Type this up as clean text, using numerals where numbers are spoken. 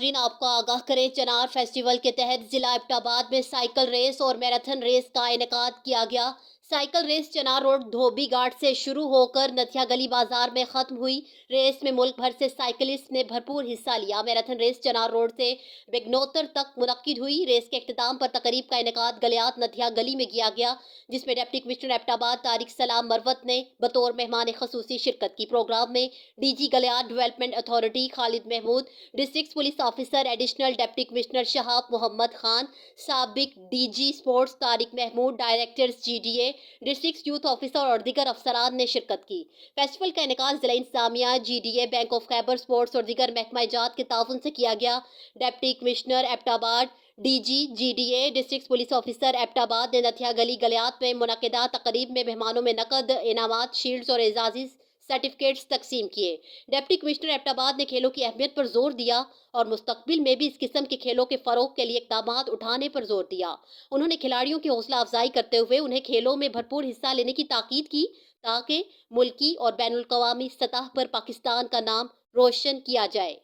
नाजरीन आपको आगाह करें, चनार फेस्टिवल के तहत जिला एबटाबाद में साइकिल रेस और मैराथन रेस का इनेकाद किया गया। साइकिल रेस चनार रोड धोबी घाट से शुरू होकर नथिया गली बाजार में खत्म हुई। रेस में मुल्क भर से साइकिलिस्ट ने भरपूर हिस्सा लिया। मैराथन रेस चनार रोड से बेगनोतर तक मुनक्किद हुई। रेस के इख्तिताम पर तकरीब का इनेकाद गलियात नथिया गली में किया गया, जिसमें डिप्टी कमिश्नर एबटाबाद तारिक सलाम मरवत ने बतौर मेहमान खसूसी शिरकत की। प्रोग्राम में DG Galiyat development authority Khalid Mahmood, district police officer additional deputy commissioner Shahab Mohammad Khan, साबिक DG sports Tariq Mahmood, directors GDA, district youth officer और दीगर अफसरान ने शिरकत की। फेस्टिवल का इनेकाद जिला इंतजामिया, GDA, bank of Khyber sports और दीगर महकमा जात के ताउन से किया गया। Deputy commissioner Abbottabad, DG, GDA, district police officer Abbottabad ने नथिया गली गलियात में मुनक्किदा तकरीब में मेहमानों में नकद इनामात, शील्ड्स और एजाजी सर्टिफिकेट्स तकसीम किए। डिप्टी कमिश्नर एबटाबाद ने खेलों की अहमियत पर जोर दिया और मुस्तकबिल में भी इस किस्म के खेलों के फरोग के लिए इक़दाम उठाने पर जोर दिया। उन्होंने खिलाड़ियों की हौसला अफजाई करते हुए उन्हें खेलों में भरपूर हिस्सा लेने की ताकीद की, ताकि मुल्की और बैनुल अक़वामी सतह पर पाकिस्तान का नाम रोशन किया जाए।